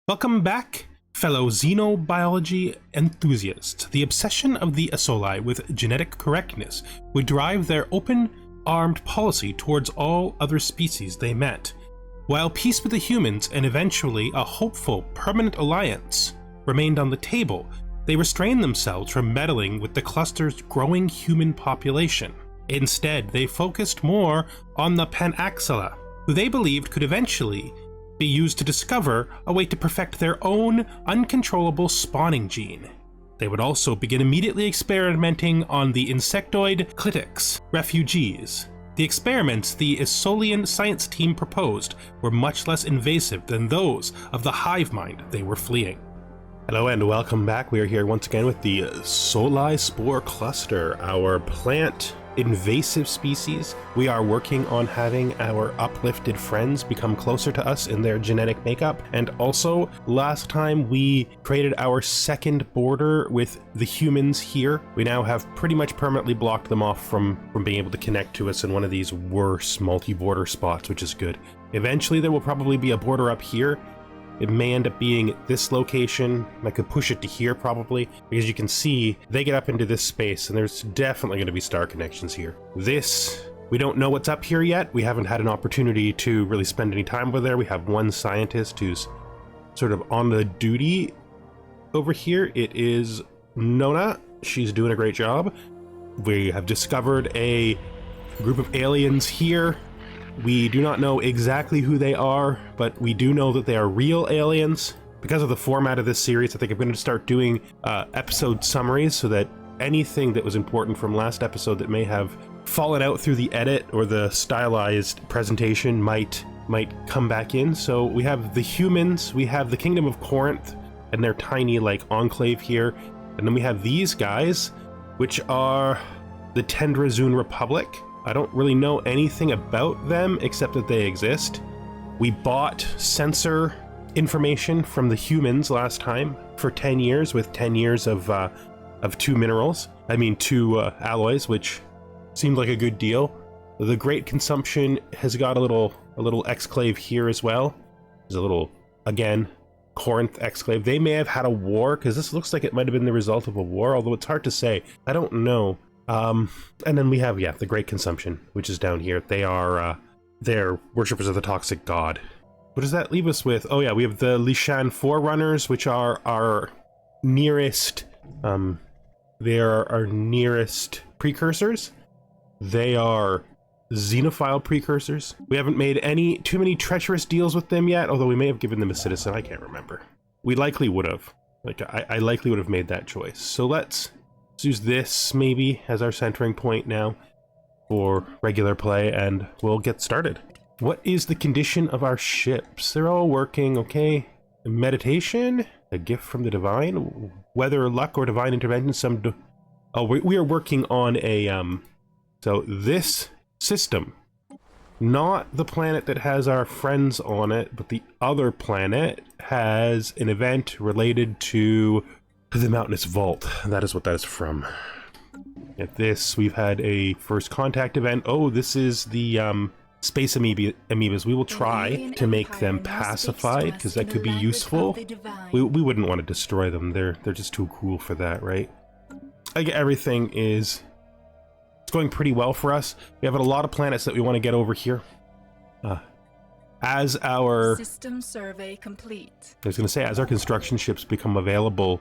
Welcome back, fellow xenobiology enthusiasts. The obsession of the Soli with genetic correctness would drive their open-armed policy towards all other species they met. While peace with the humans and eventually a hopeful permanent alliance remained on the table, they restrained themselves from meddling with the cluster's growing human population. Instead, they focused more on the Panaxala, who they believed could eventually be used to discover a way to perfect their own uncontrollable spawning gene. They would also begin immediately experimenting on the insectoid Clitix refugees. The experiments the Isolian science team proposed were much less invasive than those of the hive mind they were fleeing. Hello and welcome back. We are here once again with the Soli Spore Cluster, our plant invasive species. We are working on having our uplifted friends become closer to us in their genetic makeup, and also last time we created our second border with the humans here. We now have pretty much permanently blocked them off from being able to connect to us in one of these worse multi-border spots, which is good. Eventually there will probably be a border up here. It may end up being this location. I could push it to here probably, because you can see they get up into this space and there's definitely going to be star connections here. This, we don't know what's up here yet. We haven't had an opportunity to really spend any time over there. We have one scientist who's sort of on the duty over here. It is Nona. She's doing a great job. We have discovered a group of aliens here. We do not know exactly who they are, but we do know that they are real aliens. Because of the format of this series, I think I'm going to start doing episode summaries so that anything that was important from last episode that may have fallen out through the edit or the stylized presentation might come back in. So we have the humans, we have the Kingdom of Corinth and their tiny like enclave here, and then we have these guys, which are the Tendrazun Republic. I don't really know anything about them except that they exist. We bought sensor information from the humans last time for 10 years with 10 years of two alloys, which seemed like a good deal. The Great Consumption has got a little exclave here as well. There's a little, again, Corinth exclave. They may have had a war, because this looks like it might have been the result of a war, although it's hard to say. I don't know. And then we have, the Great Consumption, which is down here. They are, they're worshippers of the toxic god. What does that leave us with? Oh yeah, we have the Lishan Forerunners, which are our nearest, they are our nearest precursors. They are xenophile precursors. We haven't made too many treacherous deals with them yet, although we may have given them a citizen, I can't remember. We likely would have. I likely would have made that choice. So let's use this maybe as our centering point now for regular play, and we'll get started. What is the condition of our ships? They're all working, okay. Meditation, a gift from the divine, whether luck or divine intervention. We are working on a so this system, not the planet that has our friends on it, but the other planet has an event related to the Mountainous Vault. That is what that is from. At this, we've had a first contact event. Oh, this is the space amoebas. We will try to make them pacified, because that could be useful. We wouldn't want to destroy them. They're just too cool for that, right? Everything is going pretty well for us. We have a lot of planets that we want to get over here. As our system survey complete. I was going to say, as our construction ships become available,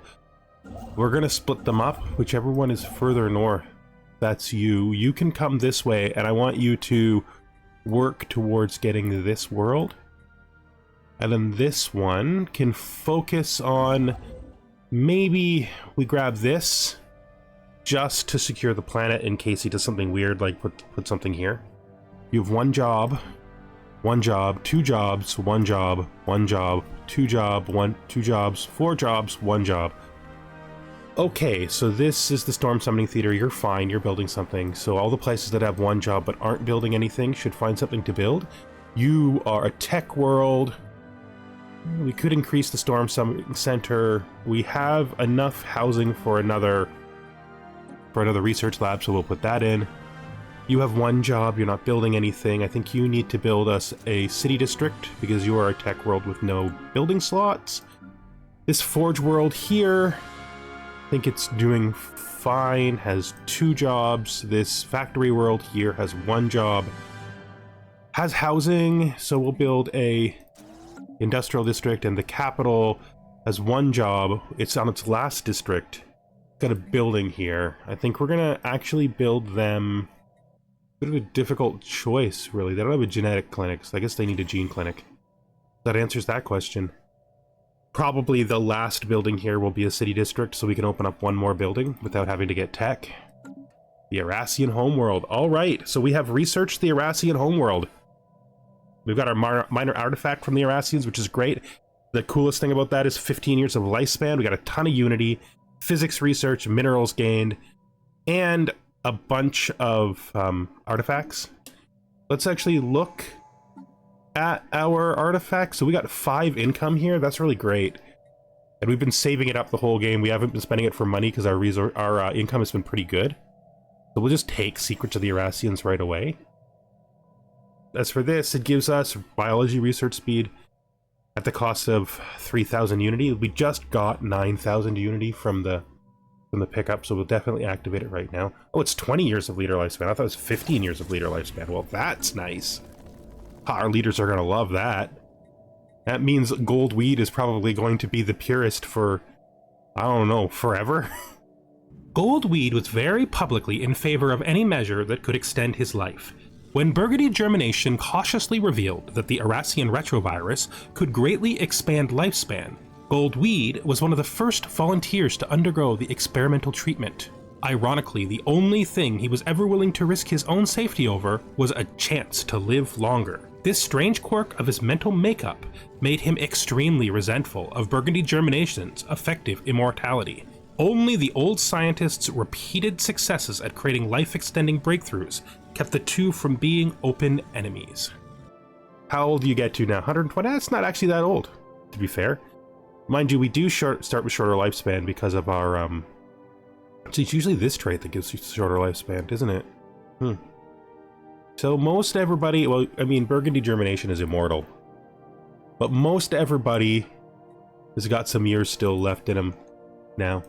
we're going to split them up, whichever one is further north. That's you. You can come this way, and I want you to work towards getting this world. And then this one can focus on, maybe we grab this just to secure the planet in case he does something weird, like put something here. You have one job, two jobs, one job, two jobs, four jobs, one job. Okay, so this is the Storm Summoning Theater. You're fine, you're building something. So all the places that have one job but aren't building anything should find something to build. You are a tech world. We could increase the Storm Summoning Center. We have enough housing for another research lab, so we'll put that in. You have one job, you're not building anything. I think you need to build us a city district because you are a tech world with no building slots. This forge world here, I think it's doing fine, has 2 jobs. This factory world here has 1 job. Has housing, so we'll build a industrial district, and the capital has 1 job. It's on its last district. Got a building here. I think we're gonna actually build them. Bit of a difficult choice, really. They don't have a genetic clinic, so I guess they need a gene clinic. That answers that question. Probably the last building here will be a city district, so we can open up 1 more building without having to get tech. The Arassian homeworld. Alright, so we have researched the Arassian homeworld. We've got our minor artifact from the Arassians, which is great. The coolest thing about that is 15 years of lifespan. We got a ton of unity, physics research, minerals gained, and a bunch of artifacts. Let's actually look at our artifacts. So we got 5 income here. That's really great. And we've been saving it up the whole game. We haven't been spending it for money because our income has been pretty good. So we'll just take Secrets of the Arassians right away. As for this, it gives us biology research speed at the cost of 3,000 unity. We just got 9,000 unity from the pickup, so we'll definitely activate it right now. Oh, it's 20 years of leader lifespan. I thought it was 15 years of leader lifespan. Well, that's nice. Our leaders are going to love that. That means gold weed is probably going to be the purest for, I don't know, forever? Gold weed was very publicly in favor of any measure that could extend his life. When Burgundy Germination cautiously revealed that the Arassian retrovirus could greatly expand lifespan, Gold Weed was one of the first volunteers to undergo the experimental treatment. Ironically, the only thing he was ever willing to risk his own safety over was a chance to live longer. This strange quirk of his mental makeup made him extremely resentful of Burgundy Germination's effective immortality. Only the old scientist's repeated successes at creating life-extending breakthroughs kept the two from being open enemies. How old do you get to now? 120? That's not actually that old, to be fair. Mind you, we do start with shorter lifespan because of our, it's usually this trait that gives you shorter lifespan, isn't it? So most everybody, well, I mean, Burgundy Germination is immortal. But most everybody has got some years still left in them now.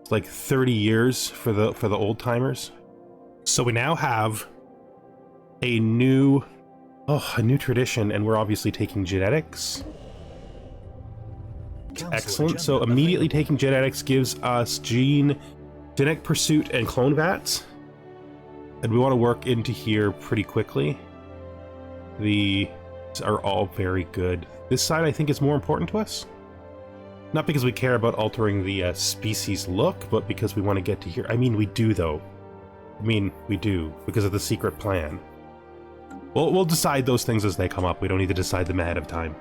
It's like 30 years for the old timers. So we now have a new tradition, and we're obviously taking genetics. Excellent. So immediately taking genetics gives us genetic pursuit and clone vats. And we want to work into here pretty quickly. These are all very good. This side I think is more important to us. Not because we care about altering the species look, but because we want to get to here. I mean, we do though. I mean, we do, because of the secret plan. We'll decide those things as they come up. We don't need to decide them ahead of time.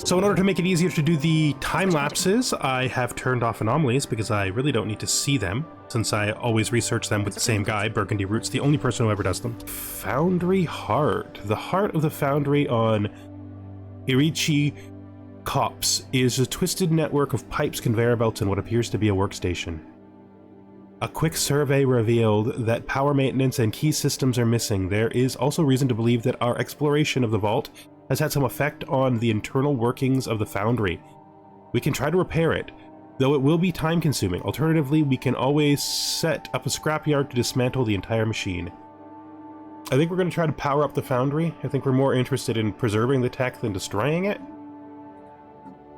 So in order to make it easier to do the time lapses, I have turned off anomalies because I really don't need to see them, since I always research them with the same guy, Burgundy Roots, the only person who ever does them. Foundry Heart. The heart of the foundry on Irichi Copse is a twisted network of pipes, conveyor belts, and what appears to be a workstation. A quick survey revealed that power maintenance and key systems are missing. There is also reason to believe that our exploration of the vault has had some effect on the internal workings of the foundry. We can try to repair it, though it will be time-consuming. Alternatively, we can always set up a scrapyard to dismantle the entire machine. I think we're going to try to power up the foundry. I think we're more interested in preserving the tech than destroying it.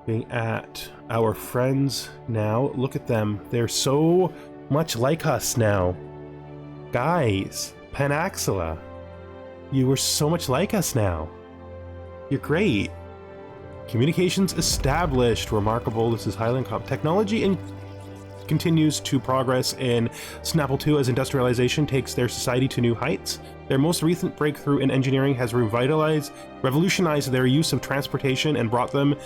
Looking at our friends now, look at them. They're so much like us now. Guys, Panaxilla, you were so much like us now. You're great. Communications established. Remarkable. This is Highland Comp. Technology and continues to progress in Snapple 2 as industrialization takes their society to new heights. Their most recent breakthrough in engineering has revolutionized their use of transportation and brought them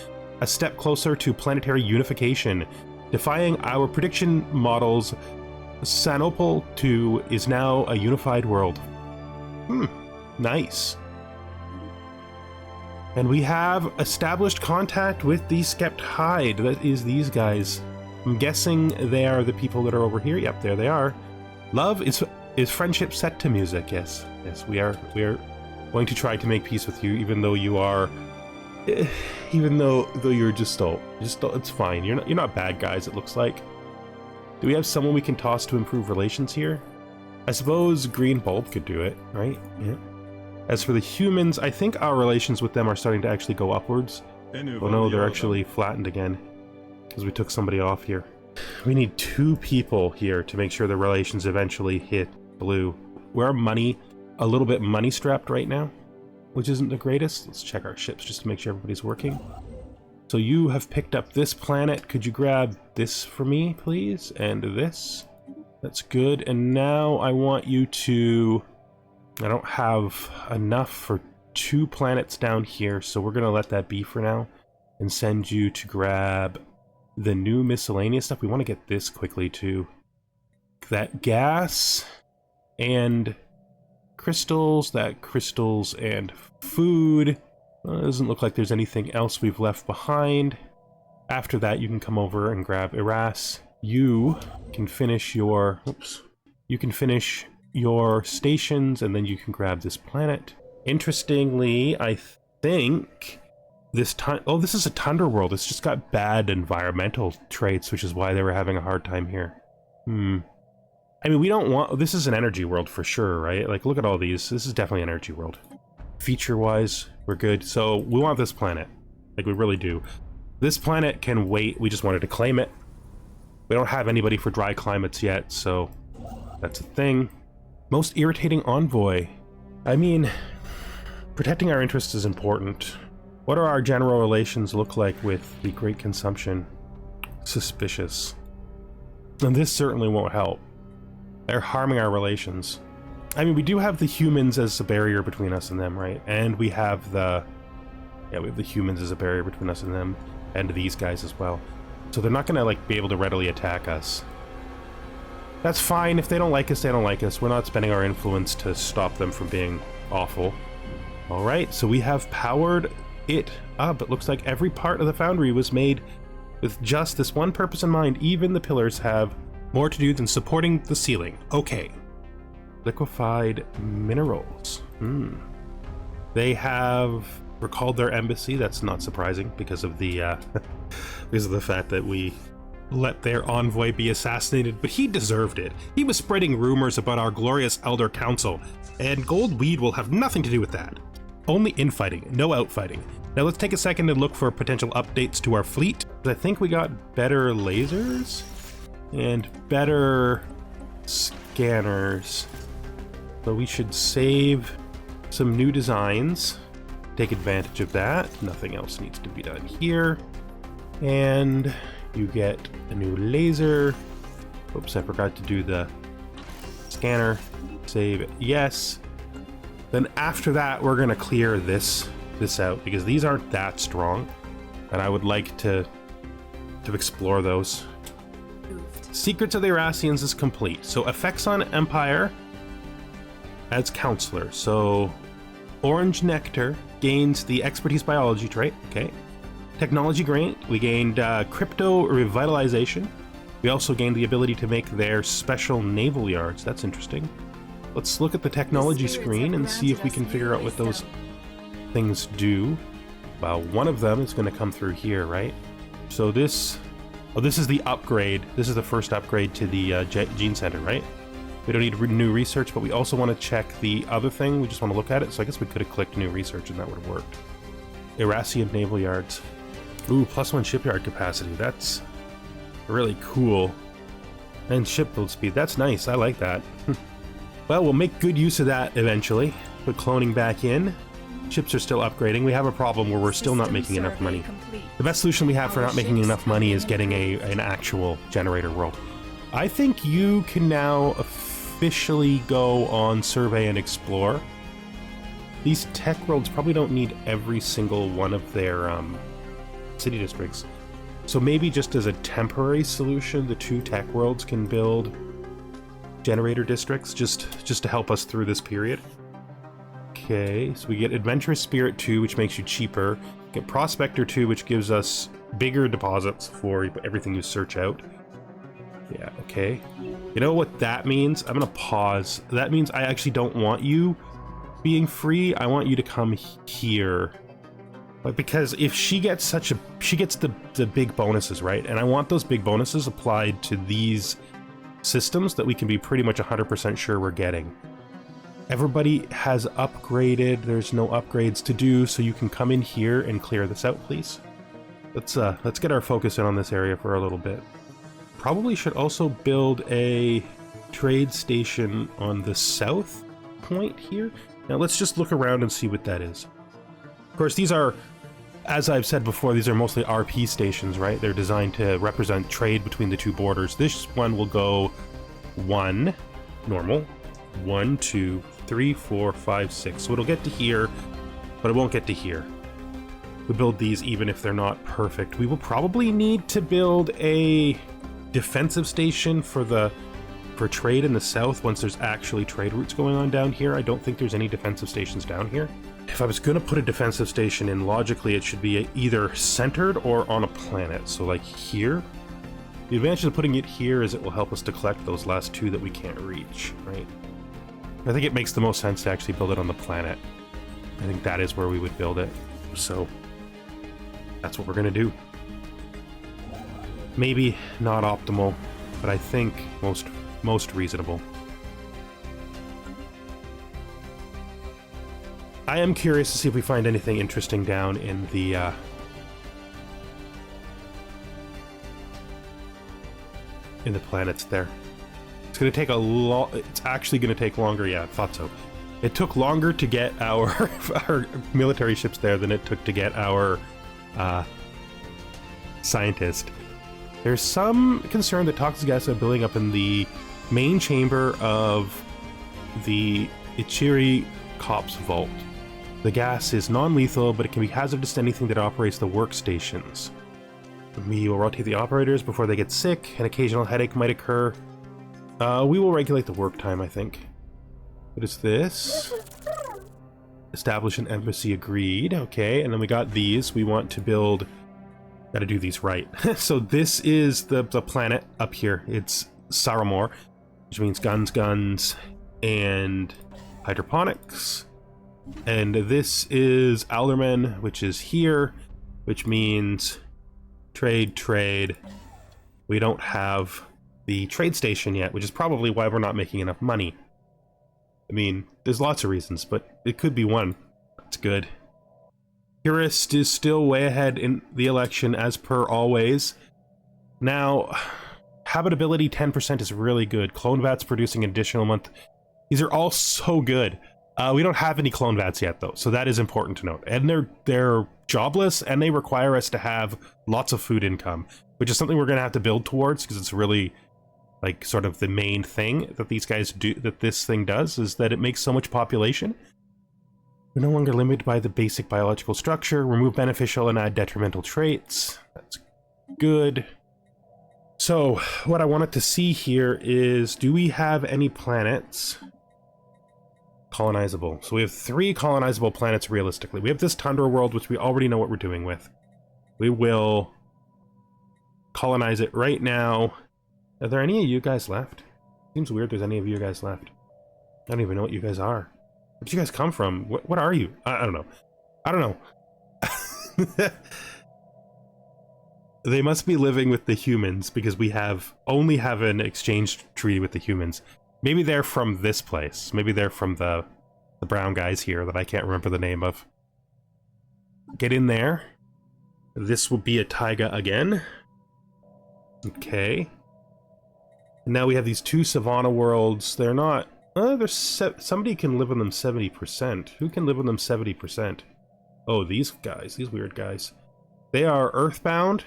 a step closer to planetary unification. Defying our prediction models, Sanopol 2 is now a unified world. Nice. And we have established contact with the Skept Hide. That is these guys. I'm guessing they are the people that are over here. Yep, there they are. Love is Is friendship set to music? Yes. Yes, we are going to try to make peace with you, even though you are, even though you're just it's fine. You're not bad guys, it looks like. Do we have someone we can toss to improve relations here? I suppose Green Bulb could do it, right? Yeah. As for the humans, I think our relations with them are starting to actually go upwards. Oh no, they're actually flattened again, because we took somebody off here. We need 2 people here to make sure the relations eventually hit blue. We're a little bit money strapped right now, which isn't the greatest. Let's check our ships just to make sure everybody's working. So you have picked up this planet. Could you grab this for me, please? And this. That's good. And now I want you to... I don't have enough for 2 planets down here, so we're going to let that be for now and send you to grab the new miscellaneous stuff. We want to get this quickly too. That gas and crystals, and food. It doesn't look like there's anything else we've left behind. After that, you can come over and grab Eras. You can finish your... Oops. You can finish your stations, and then you can grab this planet. Interestingly, I think this this is a tundra world. It's just got bad environmental traits, which is why they were having a hard time here. I mean, we don't want... This is an energy world for sure, right? Like, look at all these. This is definitely an energy world. Feature-wise, we're good. So, we want this planet. Like, we really do. This planet can wait. We just wanted to claim it. We don't have anybody for dry climates yet, so that's a thing. Most irritating envoy. I mean, protecting our interests is important. What do our general relations look like with the Great Consumption? Suspicious. And this certainly won't help. They're harming our relations. I mean, we do have the humans as a barrier between us and them, right? And we have the... Yeah, we have the humans as a barrier between us and them, and these guys as well. So they're not gonna, like, be able to readily attack us. That's fine. If they don't like us, they don't like us. We're not spending our influence to stop them from being awful. Alright, so we have powered it up. It looks like every part of the foundry was made with just this one purpose in mind. Even the pillars have more to do than supporting the ceiling. Okay. Liquefied minerals. They have recalled their embassy. That's not surprising because of the because of the fact that we let their envoy be assassinated, but he deserved it. He was spreading rumors about our glorious Elder Council, and gold weed will have nothing to do with that. Only infighting, no outfighting. Now let's take a second and look for potential updates to our fleet. I think we got better lasers and better scanners. So we should save some new designs, take advantage of that. Nothing else needs to be done here. And you get a new laser. Oops, I forgot to do the scanner. Save it. Yes. Then after that, we're gonna clear this out because these aren't that strong, and I would like to explore those. Secrets of the Erasians is complete. So effects on Empire as counselor. So Orange Nectar gains the expertise biology trait. Okay. Technology gain. We gained crypto revitalization. We also gained the ability to make their special naval yards. That's interesting. Let's look at the technology screen and see if we can figure out what those things do. Well, one of them is going to come through here, right? So this... Oh, this is the upgrade. This is the first upgrade to the Gene Center, right? We don't need new research, but we also want to check the other thing. We just want to look at it. So I guess we could have clicked new research and that would have worked. Erasian Naval Yards. Ooh, +1 shipyard capacity. That's really cool. And ship build speed. That's nice. I like that. Well, we'll make good use of that eventually. Put cloning back in. Ships are still upgrading. We have a problem where we're still not making enough money. The best solution we have for not making enough money is getting an actual generator world. I think you can now officially go on survey and explore. These tech worlds probably don't need every single one of their city districts. So maybe just as a temporary solution, the 2 tech worlds can build generator districts just to help us through this period. Okay, so we get Adventurous Spirit 2, which makes you cheaper. Get Prospector 2, which gives us bigger deposits for everything you search out. Yeah, okay. You know what that means? I'm gonna pause. That means I actually don't want you being free. I want you to come here. But because if she gets she gets the big bonuses, right? And I want those big bonuses applied to these systems that we can be pretty much 100% sure we're getting. Everybody has upgraded. There's no upgrades to do, so you can come in here and clear this out, please. Let's get our focus in on this area for a little bit. Probably should also build a trade station on the south point here. Now let's just look around and see what that is. Of course, these are, as I've said before, these are mostly RP stations, right? They're designed to represent trade between the two borders. This one will go 1, normal, 1, 2, 3, 4, 5, 6. So it'll get to here, but it won't get to here. We build these even if they're not perfect. We will probably need to build a defensive station for trade in the south once there's actually trade routes going on down here. I don't think there's any defensive stations down here. If I was going to put a defensive station in, logically it should be either centered or on a planet. So like here. The advantage of putting it here is it will help us to collect those last 2 that we can't reach, right? I think it makes the most sense to actually build it on the planet. I think that is where we would build it. So that's what we're going to do. Maybe not optimal, but I think most reasonable. I am curious to see if we find anything interesting down in the planets there. It's going to take it's actually going to take longer. Yeah, I thought so. It took longer to get our military ships there than it took to get our scientist. There's some concern that toxic gas are building up in the main chamber of the Ichiri Copse Vault. The gas is non-lethal, but it can be hazardous to anything that operates the workstations. We will rotate the operators before they get sick. An occasional headache might occur. We will regulate the work time, I think. What is this? Establish an embassy, agreed. Okay, and then we got these. We want to build... Gotta do these right. So this is the planet up here. It's Saramor, which means guns, and hydroponics. And this is Alderman, which is here, which means trade. We don't have the trade station yet, which is probably why we're not making enough money. I mean, there's lots of reasons, but it could be one. That's good. Purist is still way ahead in the election, as per always. Now, habitability 10% is really good. Clone vats producing an additional month. These are all so good. We don't have any clone vats yet, though, so that is important to note. And they're jobless, and they require us to have lots of food income, which is something we're going to have to build towards, because it's really, like, sort of the main thing that these guys do, that this thing does, is that it makes so much population. We're no longer limited by the basic biological structure. Remove beneficial and add detrimental traits. That's good. So, what I wanted to see here is, do we have any planets colonizable? So we have 3 colonizable planets realistically. We have this tundra world, which we already know what we're doing with. We will colonize it right now. Are there any of you guys left? Seems weird there's any of you guys left. I don't even know what you guys are. Where'd you guys come from? What are you? I don't know. I don't know. They must be living with the humans, because we only have an exchange treaty with the humans. Maybe they're from this place. Maybe they're from the brown guys here that I can't remember the name of. Get in there. This will be a taiga again. Okay. Now we have these 2 savanna worlds. They're not... somebody can live on them 70%. Who can live on them 70%? Oh, these guys. These weird guys. They are earthbound.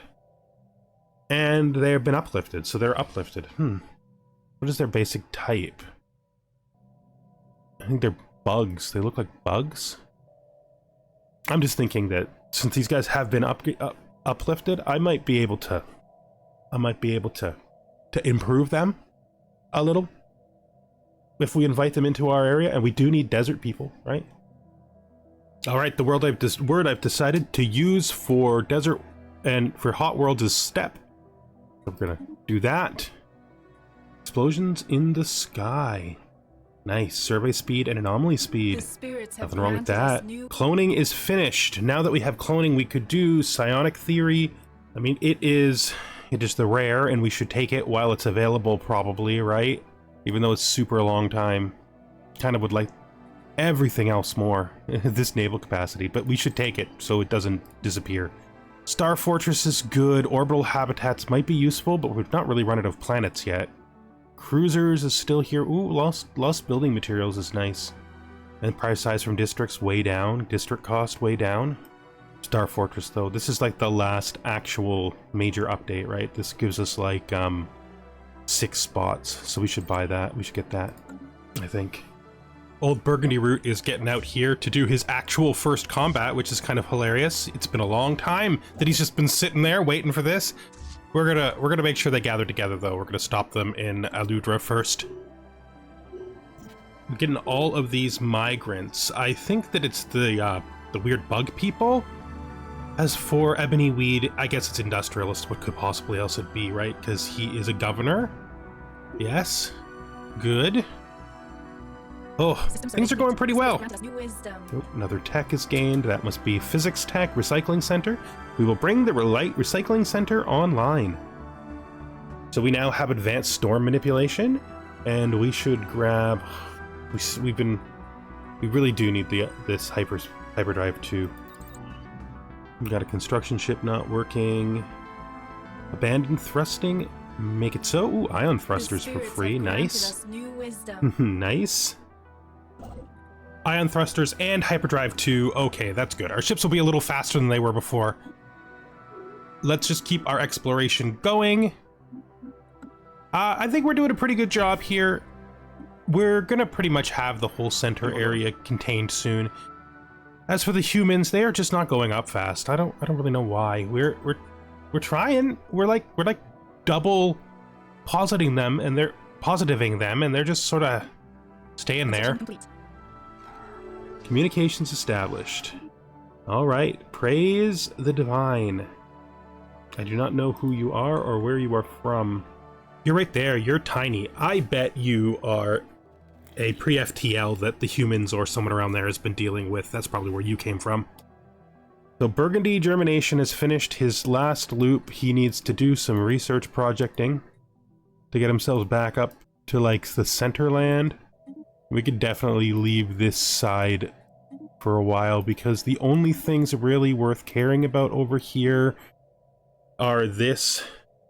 And they have been uplifted, so they're uplifted. What is their basic type? I think they're bugs. They look like bugs. I'm just thinking that since these guys have been uplifted, I might be able to improve them a little if we invite them into our area, and we do need desert people, right? All right, the word I've decided to use for desert and for hot worlds is steppe. So we're gonna do that. Explosions in the sky. Nice. Survey speed and anomaly speed. The spirits have Nothing wrong with granted us that. new- Cloning is finished. Now that we have cloning, we could do psionic theory. I mean, it is the rare, and we should take it while it's available, probably, right? Even though it's super long time. Kind of would like everything else more, this naval capacity, but we should take it so it doesn't disappear. Star Fortress is good. Orbital habitats might be useful, but we've not really run out of planets yet. Cruisers is still here. Ooh, lost building materials is nice. And price size from districts way down. District cost way down. Star Fortress though, this is like the last actual major update, right? This gives us like 6 spots, so we should buy that. We should get that, I think. Old Burgundy Root is getting out here to do his actual first combat, which is kind of hilarious. It's been a long time that he's just been sitting there waiting for this. We're gonna make sure they gather together though. We're gonna stop them in Aludra first. I'm getting all of these migrants. I think that it's the weird bug people. As for Ebony Weed, I guess it's industrialist. What could possibly else it be, right? Because he is a governor. Yes. Good. Oh, things are going pretty well. Oh, another tech is gained. That must be Physics Tech Recycling Center. We will bring the Recycling Center online. So we now have advanced storm manipulation, and we should grab... We really do need this hyperdrive too. We got a construction ship not working. Abandoned thrusting. Make it so. Ooh, ion thrusters for free. Nice. Nice. Ion thrusters and hyperdrive 2. Okay, that's good. Our ships will be a little faster than they were before. Let's just keep our exploration going. I think we're doing a pretty good job here. We're gonna pretty much have the whole center area contained soon. As for the humans, they are just not going up fast. I don't really know why. We're trying. We're like double positing them, and they're positiving them, and they're just sort of staying there. Communications established. All right, praise the divine. I do not know who you are or where you are from. You're right there. You're tiny. I bet you are a pre-FTL that the humans or someone around there has been dealing with. That's probably where you came from. So Burgundy Germination has finished his last loop. He needs to do some research projecting to get himself back up to like the center land. We could definitely leave this side for a while because the only things really worth caring about over here are this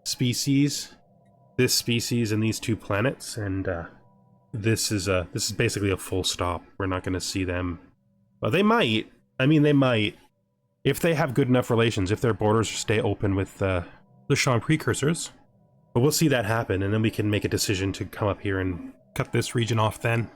species, and these 2 planets, and this is basically a full stop. We're not going to see them. Well, they might. I mean, they might. If they have good enough relations, if their borders stay open with the Sean precursors. But we'll see that happen, and then we can make a decision to come up here and cut this region off then.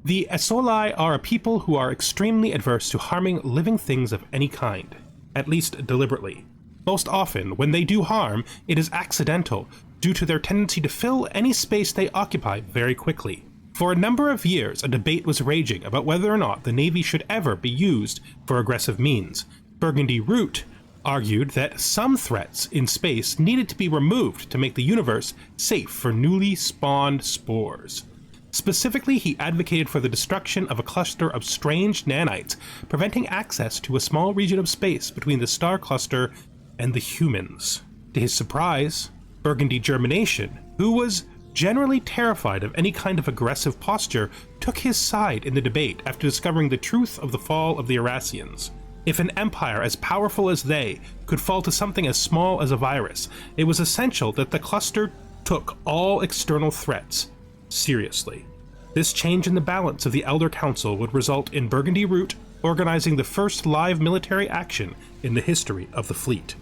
The Soli are a people who are extremely adverse to harming living things of any kind, at least deliberately. Most often, when they do harm, it is accidental, due to their tendency to fill any space they occupy very quickly. For a number of years, a debate was raging about whether or not the Navy should ever be used for aggressive means. Burgundy Root argued that some threats in space needed to be removed to make the universe safe for newly spawned spores. Specifically, he advocated for the destruction of a cluster of strange nanites, preventing access to a small region of space between the star cluster and the humans. To his surprise, Burgundy Germination, who was generally terrified of any kind of aggressive posture, took his side in the debate after discovering the truth of the fall of the Erasians. If an empire as powerful as they could fall to something as small as a virus, it was essential that the cluster took all external threats seriously. This change in the balance of the Elder Council would result in Burgundy Root organizing the first live military action in the history of the fleet.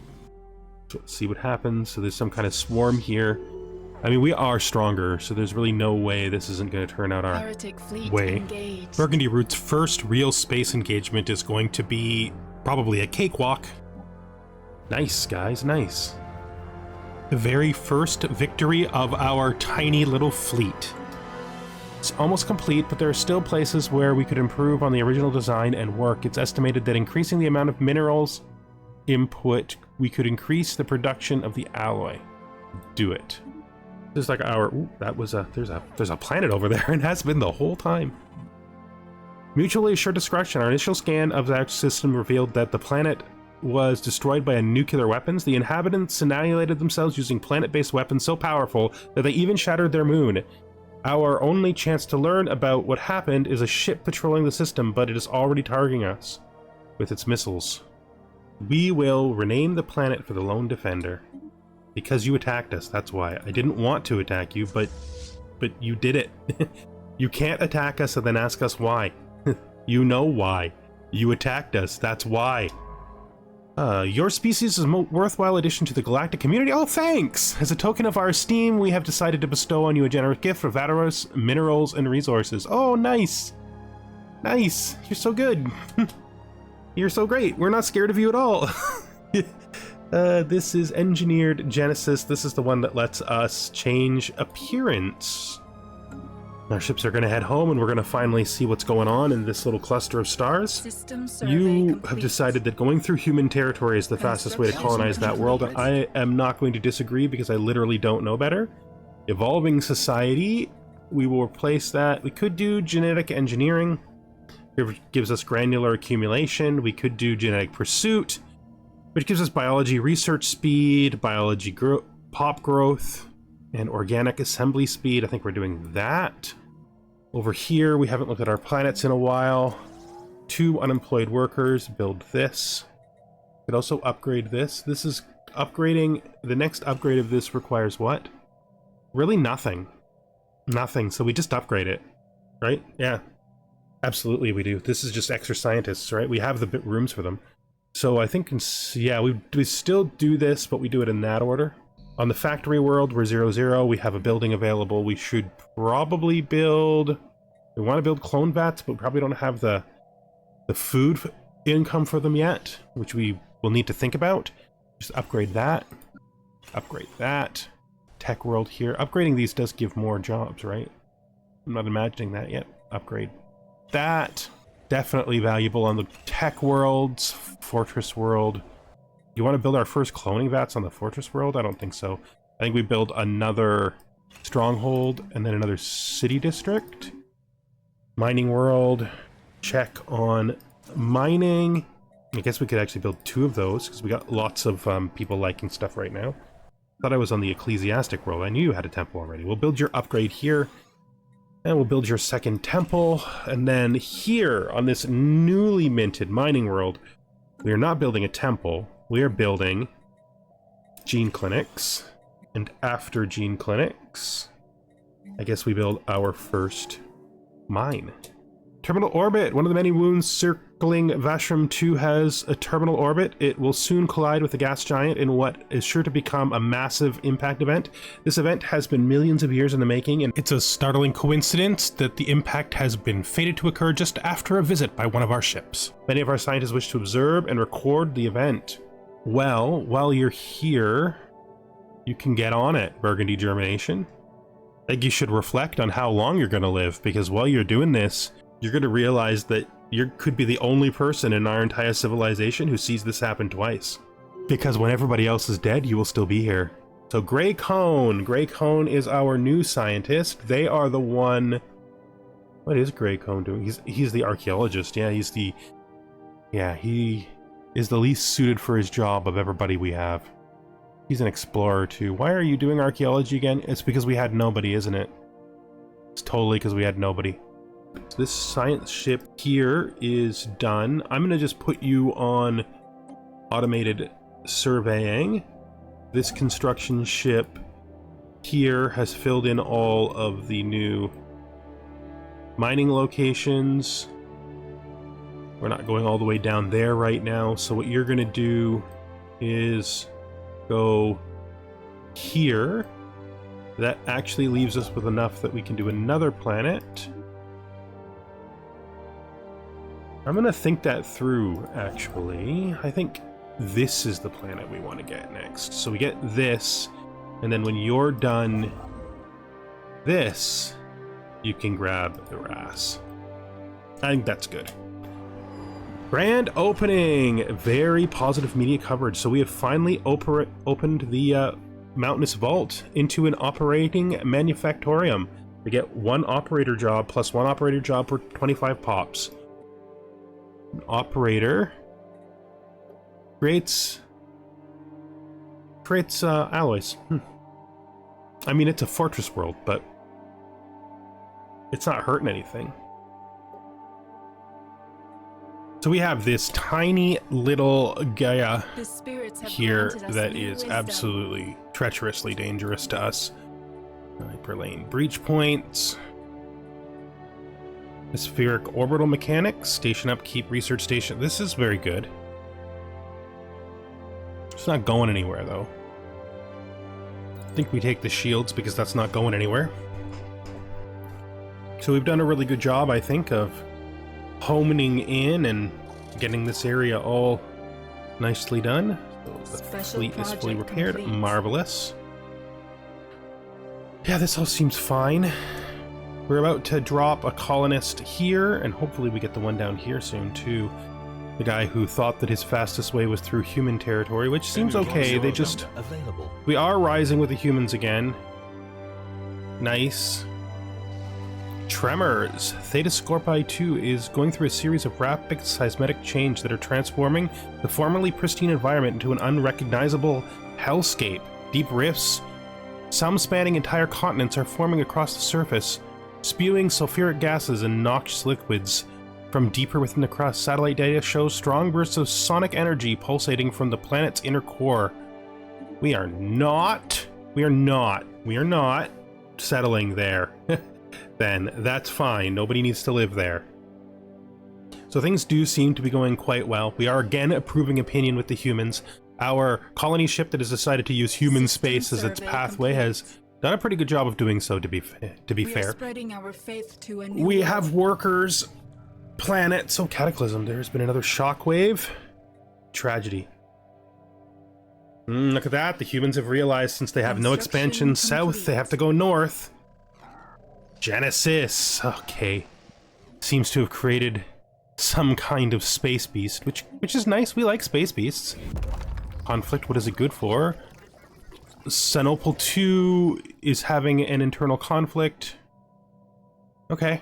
So let's see what happens. So there's some kind of swarm here. I mean, we are stronger, so there's really no way this isn't going to turn out our way. Engaged. Burgundy Root's first real space engagement is going to be probably a cakewalk. Nice, guys, nice. The very first victory of our tiny little fleet. It's almost complete, but there are still places where we could improve on the original design and work. It's estimated that increasing the amount of minerals input, we could increase the production of the alloy. Do it. Just like our... Ooh, that was a... There's a planet over there, and has been the whole time. Mutually assured discretion. Our initial scan of that system revealed that the planet was destroyed by nuclear weapons. The inhabitants annihilated themselves using planet-based weapons so powerful that they even shattered their moon. Our only chance to learn about what happened is a ship patrolling the system, but it is already targeting us with its missiles. We will rename the planet for the Lone Defender. Because you attacked us, that's why. I didn't want to attack you, but you did it. You can't attack us and then ask us why. You know why. You attacked us, that's why. Your species is a worthwhile addition to the galactic community. Oh, thanks! As a token of our esteem, we have decided to bestow on you a generous gift of Vateros, minerals, and resources. Oh, nice! Nice! You're so good! You're so great! We're not scared of you at all! This is Engineered Genesis. This is the one that lets us change appearance. Our ships are going to head home, and we're going to finally see what's going on in this little cluster of stars. System survey You complete. have decided that going through human territory is the fastest way to colonize that world. I am not going to disagree because I literally don't know better. Evolving society, we will replace that. We could do genetic engineering. It gives us granular accumulation. We could do genetic pursuit, which gives us biology research speed, biology pop growth, and organic assembly speed. I think we're doing that. Over here, we haven't looked at our planets in a while. 2 unemployed workers, build this. Could also upgrade this. This is upgrading. The next upgrade of this requires what? Really nothing. Nothing, so we just upgrade it, right? Yeah, absolutely we do. This is just extra scientists, right? We have the rooms for them. So I think, yeah, we still do this, but we do it in that order. On the factory world, we're 0-0. We have a building available. We should probably build... We want to build clone vats, but we probably don't have the food income for them yet, which we will need to think about. Just upgrade that. Upgrade that. Tech world here. Upgrading these does give more jobs, right? I'm not imagining that yet. Upgrade that. Definitely valuable on the tech worlds. Fortress world. You want to build our first cloning vats on the Fortress world? I don't think so. I think we build another stronghold and then another city district. Mining world. Check on mining. I guess we could actually build 2 of those because we got lots of people liking stuff right now. Thought I was on the ecclesiastic world. I knew you had a temple already. We'll build your upgrade here. And we'll build your second temple. And then here on this newly minted mining world, we are not building a temple. We are building gene clinics, and after gene clinics, I guess we build our first mine. Terminal orbit. One of the many moons circling Vashram 2 has a terminal orbit. It will soon collide with the gas giant in what is sure to become a massive impact event. This event has been millions of years in the making, and it's a startling coincidence that the impact has been fated to occur just after a visit by one of our ships. Many of our scientists wish to observe and record the event. Well, while you're here, you can get on it, Burgundy Germination. I think you should reflect on how long you're going to live, because while you're doing this, you're going to realize that you could be the only person in our entire civilization who sees this happen twice. Because when everybody else is dead, you will still be here. So Grey Cone. Grey Cone is our new scientist. They are the one... What is Grey Cone doing? He's the archaeologist. Yeah, he's the... Yeah, he is the least suited for his job of everybody we have. He's an explorer too. Why are you doing archaeology again? It's because we had nobody, isn't it? It's totally because we had nobody. So this science ship here is done. I'm going to just put you on automated surveying. This construction ship here has filled in all of the new mining locations. We're not going all the way down there right now. So what you're going to do is go here. That actually leaves us with enough that we can do another planet. I'm gonna think that through, actually. I think this is the planet we want to get next. So we get this, and then when you're done this, you can grab the RAS. I think that's good. Grand opening! Very positive media coverage. So we have finally opened the mountainous vault into an operating manufactorium. We get 1 operator job plus 1 operator job for 25 pops. An operator creates alloys. I mean, it's a fortress world, but it's not hurting anything. So we have this tiny little Gaia here that is absolutely treacherously dangerous to us. Hyperlane breach points. Spheric orbital mechanics. Station upkeep, research station. This is very good. It's not going anywhere, though. I think we take the shields because that's not going anywhere. So we've done a really good job, I think, of homing in and getting this area all nicely done. So the fleet is fully repaired. Complete. Marvelous. Yeah, this all seems fine. We're about to drop a colonist here, and hopefully we get the one down here soon, too. The guy who thought that his fastest way was through human territory, which seems okay. They just... We are rising with the humans again. Nice. Tremors. Theta Scorpii 2 is going through a series of rapid seismic change that are transforming the formerly pristine environment into an unrecognizable hellscape. Deep rifts, some spanning entire continents, are forming across the surface, spewing sulfuric gases and noxious liquids from deeper within the crust. Satellite data shows strong bursts of sonic energy pulsating from the planet's inner core. We are not settling there. Then that's fine. Nobody needs to live there. So things do seem to be going quite well. We are again approving opinion with the humans. Our colony ship that has decided to use human space as its pathway has done a pretty good job of doing so, to be fair. Spreading our faith to a new we world. have workers, planet, so Cataclysm. There's been another shockwave. Tragedy. Look at that. The humans have realized since they have no expansion south, they have to go north. Genesis. Okay. Seems to have created some kind of space beast, which is nice. We like space beasts. Conflict, what is it good for? Sinopol 2 is having an internal conflict. Okay.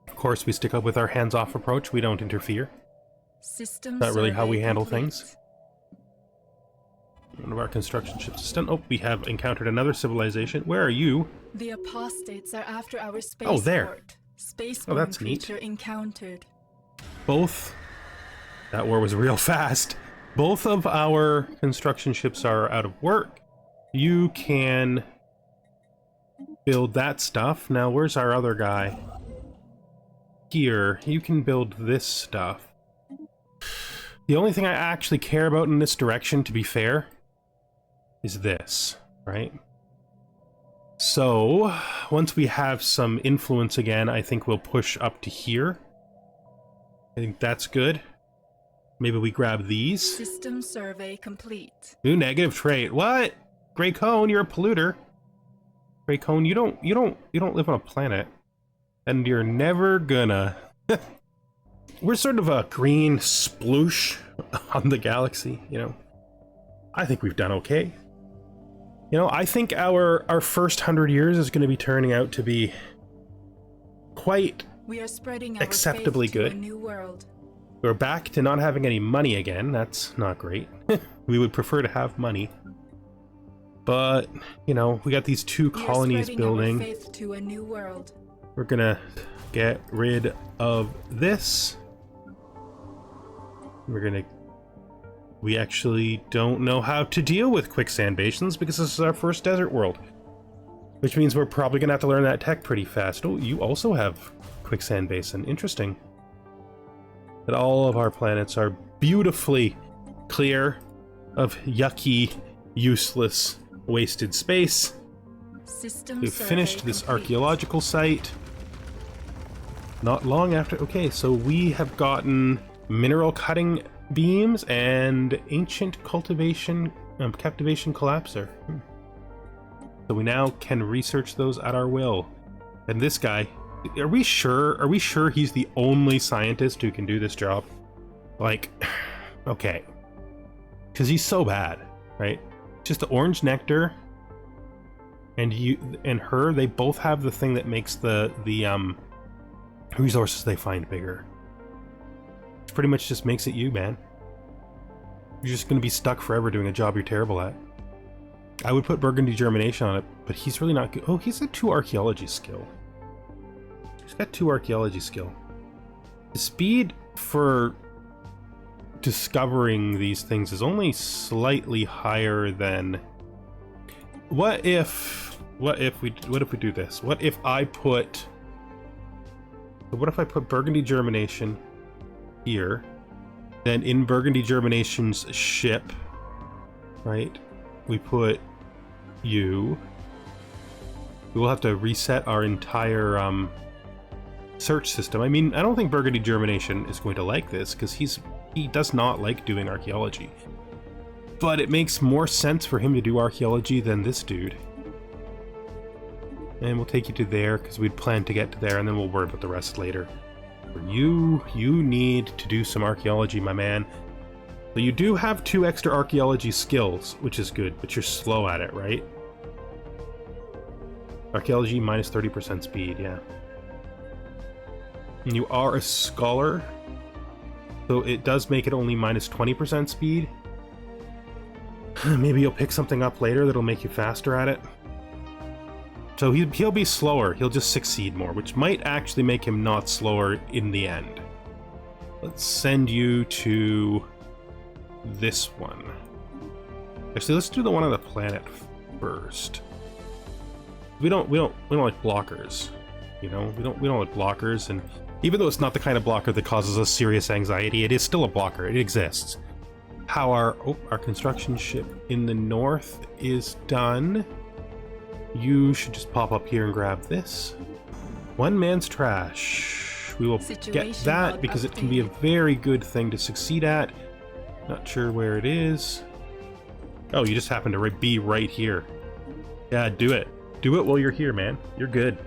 Of course, we stick up with our hands-off approach. We don't interfere. System Not really how we handle complete. things. One of our construction ships is done. Oh, we have encountered another civilization. Where are you? The apostates are after our space Oh, there. port. Space that's neat. creature encountered. Both. That war was real fast. Both of our construction ships are out of work. You can build that stuff. Now, where's our other guy? Here. You can build this stuff. The only thing I actually care about in this direction, to be fair, is this, right? So, once we have some influence again, I think we'll push up to here. I think that's good. Maybe we grab these. System survey complete. Ooh, negative trait. What? Grey Cone, you're a polluter. Grey Cone, you don't live on a planet. And you're never gonna. We're sort of a green sploosh on the galaxy, you know. I think we've done okay. You know, I think our first 100 years is going to be turning out to be quite We are spreading our acceptably faith to good. a new world. We're back to not having any money again. That's not great. We would prefer to have money. But, you know, we got these 2 colonies building. Our faith to a new world. We're gonna get rid of this. We actually don't know how to deal with quicksand basins because this is our first desert world. Which means we're probably gonna have to learn that tech pretty fast. Oh, you also have quicksand basin. Interesting. That all of our planets are beautifully clear of yucky, useless, wasted space. System We've survey finished this complete. archaeological site. Not long after. Okay, so we have gotten mineral cutting beams and ancient captivation collapser. So we now can research those at our will. And this guy, are we sure he's the only scientist who can do this job? Like, okay. Because he's so bad, right? Just the orange nectar And you and her, they both have the thing that makes the resources they find bigger. Which pretty much just makes it you, man. You're just going to be stuck forever doing a job you're terrible at. I would put Burgundy Germination on it, but he's really not good. Oh, he's got 2 archaeology skill. He's got 2 archaeology skill. The speed for discovering these things is only slightly higher than... What if we do this? What if I put Burgundy Germination here, then in Burgundy Germination's ship, right, we put you. We will have to reset our entire search system. I mean, I don't think Burgundy Germination is going to like this, because he does not like doing archaeology. But it makes more sense for him to do archaeology than this dude. And we'll take you to there, because we'd planned to get to there, and then we'll worry about the rest later. You need to do some archaeology, my man. So you do have 2 extra archaeology skills, which is good, but you're slow at it, right? Archaeology minus 30% speed, yeah. And you are a scholar, so it does make it only minus 20% speed. Maybe you'll pick something up later that'll make you faster at it. So he'll be slower, he'll just succeed more, which might actually make him not slower in the end. Let's send you to this one. Actually, let's do the one on the planet first. We don't like blockers, you know. We don't like blockers, and even though it's not the kind of blocker that causes us serious anxiety, it is still a blocker. It exists. How our construction ship in the north is done. You should just pop up here and grab this. One man's trash. We will get that because it can be a very good thing to succeed at. Not sure where it is. Oh, you just happen to be right here. Yeah, do it. Do it while you're here, man. You're good.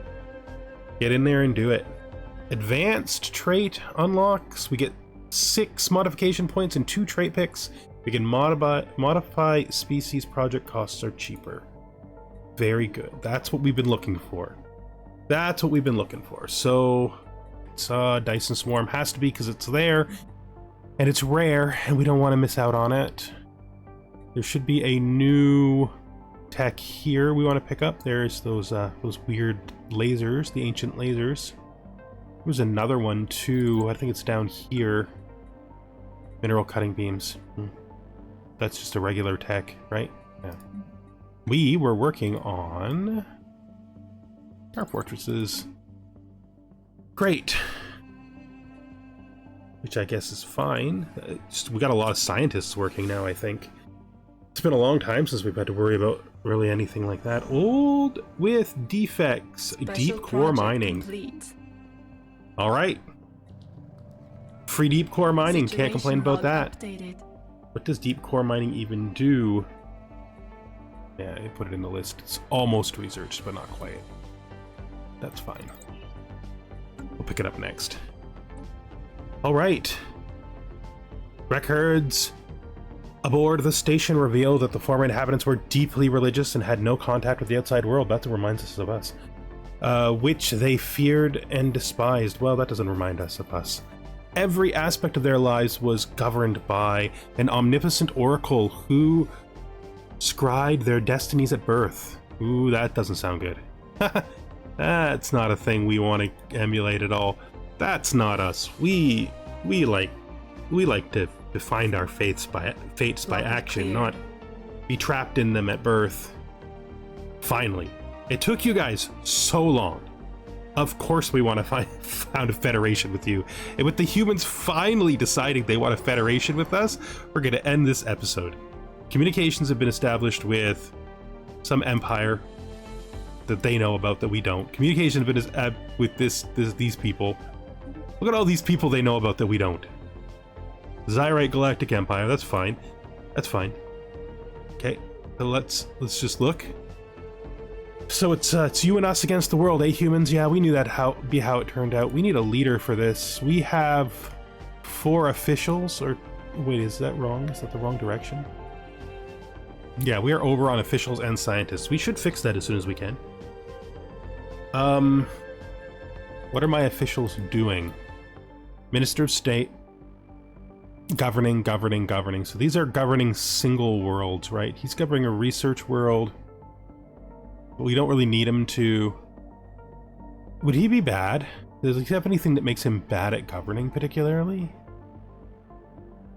Get in there and do it. Advanced trait unlocks. We get 6 modification points and 2 trait picks. We can modify species. Project costs are cheaper. Very good. That's what we've been looking for. That's what we've been looking for. So it's Dyson Swarm. Has to be because it's there and it's rare and we don't want to miss out on it. There should be a new tech here we want to pick up. There's those weird lasers, the ancient lasers. There's another one too. I think it's down here. Mineral cutting beams. That's just a regular tech, right? Yeah. We were working on our fortresses. Great. Which I guess is fine. We got a lot of scientists working now, I think. It's been a long time since we've had to worry about really anything like that. Old with defects. Deep core mining. Complete. All right. Free deep core mining. Can't complain about that. Updated. What does deep core mining even do? Yeah, I put it in the list. It's almost researched, but not quite. That's fine. We'll pick it up next. All right. Records aboard the station reveal that the former inhabitants were deeply religious and had no contact with the outside world. That reminds us of us. Which they feared and despised. Well, that doesn't remind us of us. Every aspect of their lives was governed by an omnipotent oracle who scribed their destinies at birth. Ooh, that doesn't sound good. That's not a thing we want to emulate at all. That's not us. We like to find our fates by action, not be trapped in them at birth. Finally, it took you guys so long. Of course we want to found a federation with you. And with the humans finally deciding they want a federation with us, we're going to end this episode. Communications have been established with some empire that they know about that we don't. Communication has been with these people. Look at all these people they know about that we don't. Zyrite Galactic Empire, that's fine. That's fine. Okay, so let's just look. So it's you and us against the world, eh, humans? Yeah, we knew that how it turned out. We need a leader for this. We have 4 officials, or wait, is that wrong? Is that the wrong direction? Yeah, we are over on officials and scientists. We should fix that as soon as we can. What are my officials doing? Minister of State. Governing. So these are governing single worlds, right? He's governing a research world. But we don't really need him to... Would he be bad? Does he have anything that makes him bad at governing particularly?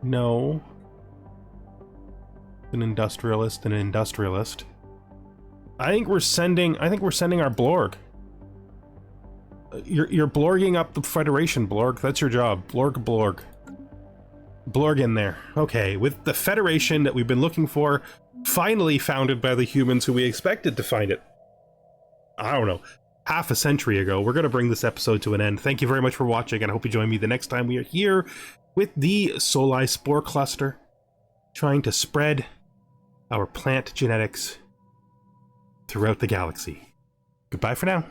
No. An industrialist. I think we're sending our Blorg. You're blorging up the Federation, Blorg. That's your job. Blorg. Blorg in there. Okay, with the Federation that we've been looking for finally founded by the humans who we expected to find it, I don't know, half a century ago, we're going to bring this episode to an end. Thank you very much for watching, and I hope you join me the next time we are here with the Soli Spore Cluster, trying to spread our plant genetics throughout the galaxy. Goodbye for now.